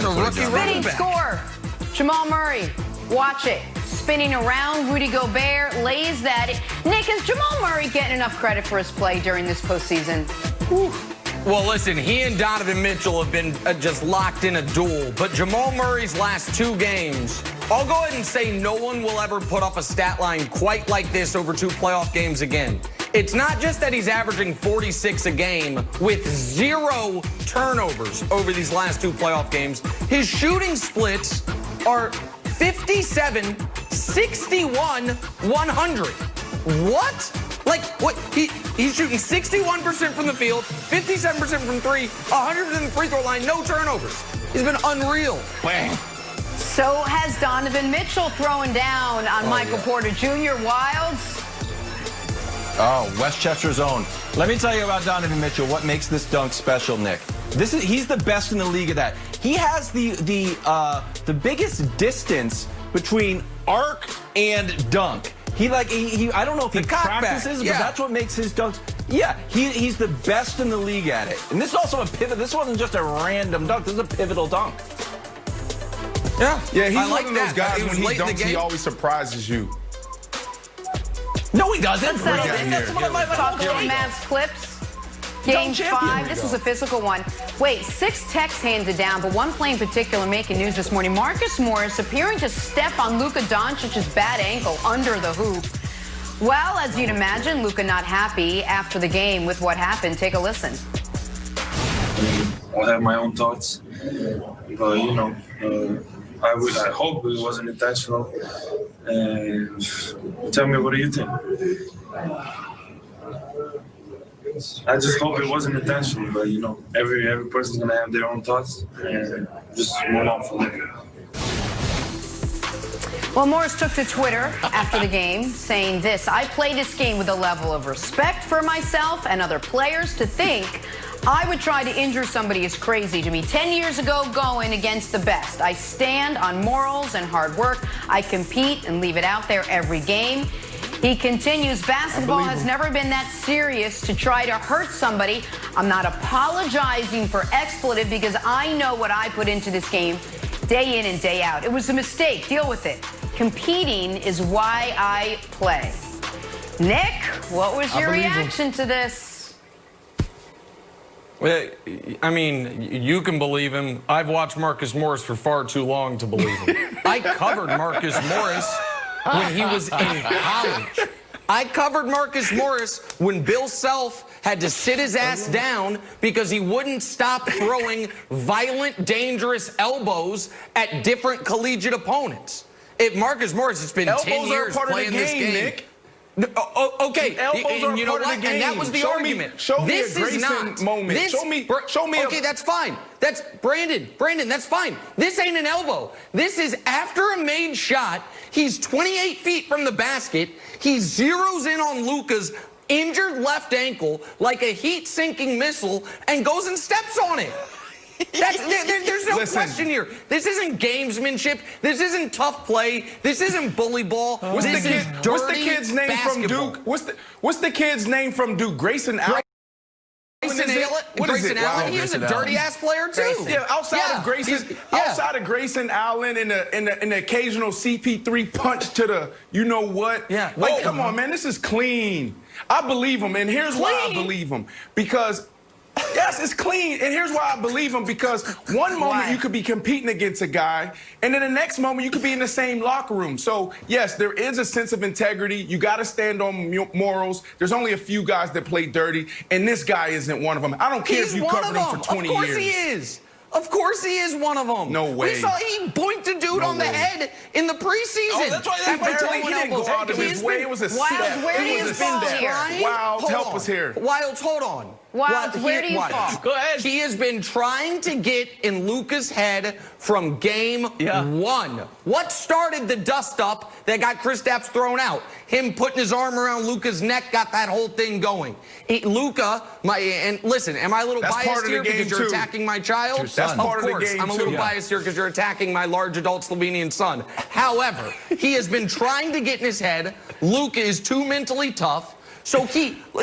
That's a rookie running back. Spinning score. Jamal Murray. Watch it. Spinning around. Rudy Gobert lays that. Nick, is Jamal Murray getting enough credit for his play during this postseason? Whew. Well, listen, he and Donovan Mitchell have been just locked in a duel. But Jamal Murray's last 2 games, I'll go ahead and say no one will ever put up a stat line quite like this over 2 playoff games again. It's not just that he's averaging 46 a game with 0 turnovers over these last 2 playoff games. His shooting splits are 57, 61, 100. What? Like, what? He's shooting 61% from the field, 57% from 3, 100% from the free throw line, no turnovers. He's been unreal. Bang. So has Donovan Mitchell throwing down on Michael Porter Jr. Wilds. Oh, Westchester's own. Let me tell you about Donovan Mitchell, what makes this dunk special, Nick. He's the best in the league at that. He has the biggest distance between arc and dunk. I don't know if he practices, but that's what makes his dunks. Yeah, he's the best in the league at it. And this is also a pivot. This wasn't just a random dunk. This is a pivotal dunk. Yeah, he's one of those guys when he dunks, he always surprises you. No, he doesn't. That's one of my Mavs clips. Game 5. This was a physical one. Wait, 6 texts handed down, but one play in particular making news this morning. Marcus Morris appearing to step on Luka Doncic's bad ankle under the hoop. Well, as you'd imagine, Luka not happy after the game with what happened. Take a listen. I have my own thoughts, but you know, I hope it wasn't intentional. And tell me, what do you think? I just hope it wasn't intentional, but you know, every person's gonna have their own thoughts, and just move on from there. Well, Morris took to Twitter after the game saying this: I play this game with a level of respect for myself and other players. To think I would try to injure somebody is crazy to me. 10 years ago, going against the best. I stand on morals and hard work. I compete and leave it out there every game. He continues, basketball has never been that serious to try to hurt somebody. I'm not apologizing for expletive because I know what I put into this game day in and day out. It was a mistake. Deal with it. Competing is why I play. Nick, what was your reaction to this? Well, I mean, you can believe him. I've watched Marcus Morris for far too long to believe him. I covered Marcus Morris when he was in college. I covered Marcus Morris when Bill Self had to sit his ass down because he wouldn't stop throwing violent, dangerous elbows at different collegiate opponents. If Marcus Morris has been 10 years playing this game, Nick. Okay, and you know what? And that was the argument. Show me a Grayson moment. Show me. Okay, that's fine. That's Brandon, that's fine. This ain't an elbow. This is after a made shot. He's 28 feet from the basket. He zeroes in on Luka's injured left ankle like a heat-sinking missile and goes and steps on it. There's no question here. This isn't gamesmanship. This isn't tough play. This isn't bully ball. What's the kid's name from Duke? What's the kid's name from Duke? Grayson Allen. Grayson Allen. He was a dirty-ass player too. Yeah, outside of Grayson Allen and the occasional CP3 punch to the you know what? Yeah. Like, come on, man, this is clean. I believe him, and here's why I believe him. Because yes, it's clean, and here's why I believe him. Because one moment you could be competing against a guy, and then the next moment you could be in the same locker room. So, yes, there is a sense of integrity. You got to stand on morals. There's only a few guys that play dirty, and this guy isn't one of them. I don't care if you covered him for 20 years. Of course he is. Of course he is one of them. No way. We saw he boinked a dude on the head in the preseason. Oh, that's why he didn't go out of his way. It was a step. Where do you fall here? Wild, help us here. Wilds, hold on. Wilds, where do you fall? Go ahead. He has been trying to get in Luka's head from game 1. What started the dust-up that got Kristaps thrown out? Him putting his arm around Luka's neck got that whole thing going. Luka, and listen, am I a little biased here because you're attacking my child? That's part of the game, I'm a little biased here because you're attacking my large adult Slovenian son. However, he has been trying to get in his head. Luka is too mentally tough. So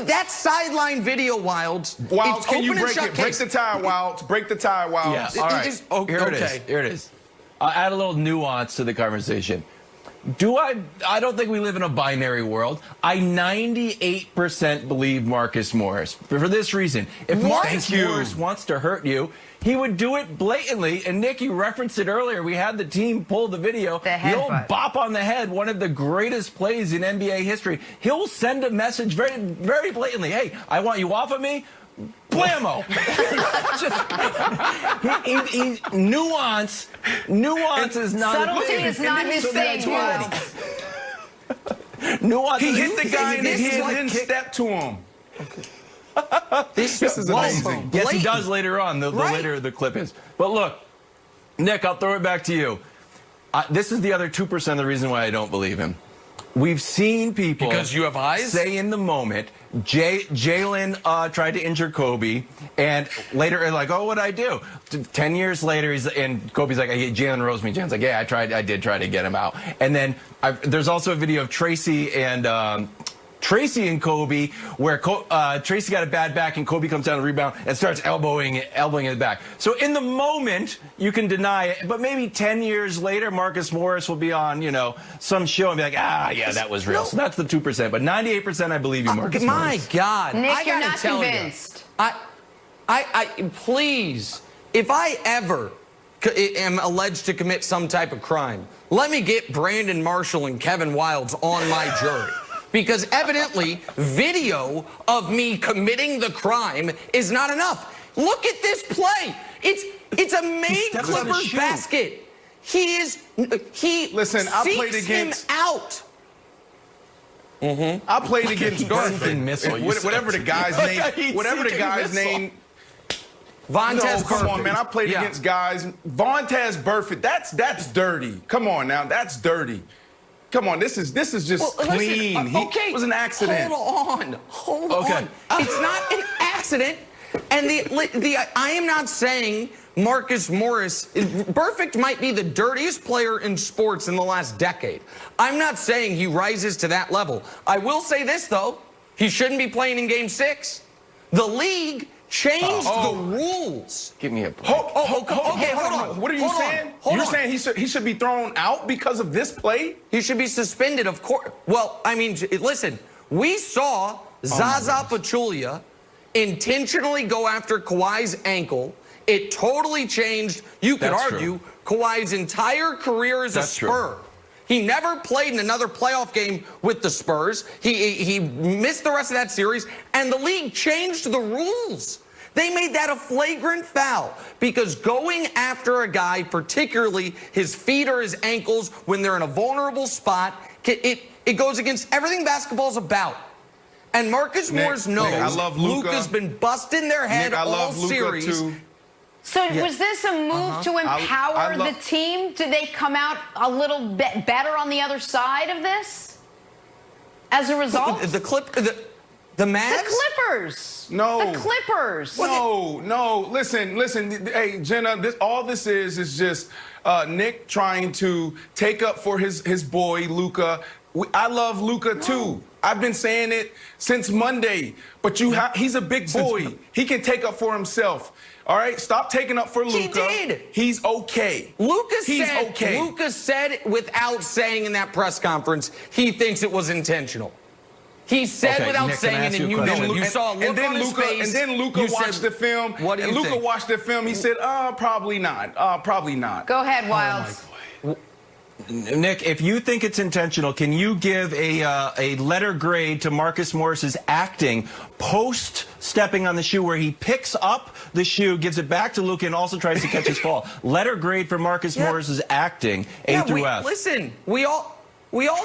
that sideline video, Wilds. Wilds, can you break it? Break the tie, Wilds. Break the tie, Wilds. Yeah. All right. Here it is. Here it is. I'll add a little nuance to the conversation. I don't think we live in a binary world. I 98% believe Marcus Morris. For this reason, if Marcus Morris wants to hurt you, he would do it blatantly. And Nick, you referenced it earlier. We had the team pull the video. The old bop on the head, one of the greatest plays in NBA history. He'll send a message very, very blatantly. Hey, I want you off of me. Blammo! Nuance is not. Subtlety is not his thing. Nuance. He hit the guy in the head and then stepped to him. This is amazing. Yes, he does later on. The later the clip is. But look, Nick, I'll throw it back to you. This is the other 2% of the reason why I don't believe him. We've seen people because you have eyes say in the moment, Jalen tried to injure Kobe, and later like, oh, what'd I do? 10 years later, and Kobe's like, hey, Jalen rose me. Jalen's like, yeah, I did try to get him out. And then there's also a video of Tracy and Kobe, where Tracy got a bad back and Kobe comes down the rebound and starts elbowing it back. So in the moment, you can deny it, but maybe 10 years later, Marcus Morris will be on, some show and be like, yeah, that was real. So that's the 2%, but 98% I believe you, Marcus Morris. My God. Nick, you're not convinced. Please, if I ever am alleged to commit some type of crime, let me get Brandon Marshall and Kevin Wilds on my jury. Because evidently, video of me committing the crime is not enough. Look at this play. It's a made Clippers basket. He Listen, I played against him out. I played against whatever the guy's name. Whatever the guy's name. Vontez come on, man. I played against guys. Vontez Burfict. That's dirty. Come on now. That's dirty. Come on, this is just clean. Okay, it was an accident. Hold on. It's not an accident. And I am not saying Marcus Morris. Burfict might be the dirtiest player in sports in the last decade. I'm not saying he rises to that level. I will say this though: he shouldn't be playing in Game 6. The league changed the rules. Give me a point. Okay, hold on. What are you saying? You're saying he should be thrown out because of this play? He should be suspended, of course. Well, I mean, listen, we saw Zaza Pachulia intentionally go after Kawhi's ankle. It totally changed, you could argue, Kawhi's entire career as a Spur. He never played in another playoff game with the Spurs. He missed the rest of that series, and the league changed the rules. They made that a flagrant foul because going after a guy, particularly his feet or his ankles, when they're in a vulnerable spot, it goes against everything basketball's about. And Marcus Morris knows Luka's been busting their head all series. Too. So was this a move to empower the team? Did they come out a little bit better on the other side of this as a result? The Mavs? The Clippers. No. The Clippers. No. Listen. Hey, Jenna, all this is just Nick trying to take up for his boy, Luka. I love Luka, too. I've been saying it since Monday. But he's a big boy. He can take up for himself. All right? Stop taking up for Luka. He did. He's okay. Luka said without saying in that press conference, he thinks it was intentional. He said without saying it, and you know it. You saw a look on his face. And then Luka watched the film. What do you think? Luka watched the film. He said, probably not. Probably not. Go ahead, Wilds. Nick, if you think it's intentional, can you give a letter grade to Marcus Morris's acting post stepping on the shoe, where he picks up the shoe, gives it back to Luka, and also tries to catch his fall? Letter grade for Marcus Morris's acting, A through F. Listen, we all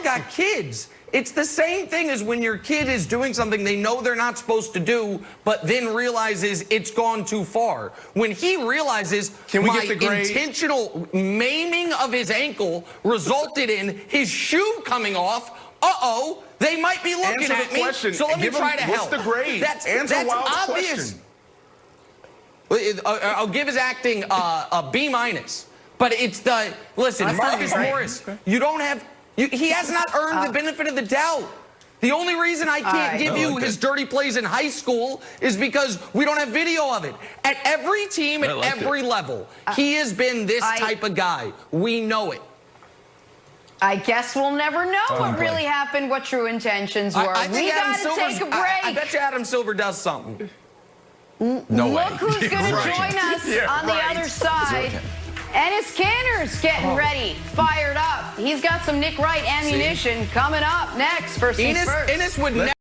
got kids. It's the same thing as when your kid is doing something they know they're not supposed to do, but then realizes it's gone too far. When he realizes my intentional maiming of his ankle resulted in his shoe coming off, they might be looking at me. So let me try to help. What's the grade? That's obvious. I'll give his acting a B-. But it's listen, Marcus Morris, you don't have... he has not earned the benefit of the doubt. The only reason I can't give you his dirty plays in high school is because we don't have video of it. At every team, at every level, he has been this type of guy. We know it. I guess we'll never know what really happened, what true intentions were. We got to take a break. I bet you Adam Silver does something. No way. Look who's going to join us on the other side. Ennis Cantor's getting ready, fired up. He's got some Nick Wright ammunition coming up next for First. Ennis would never.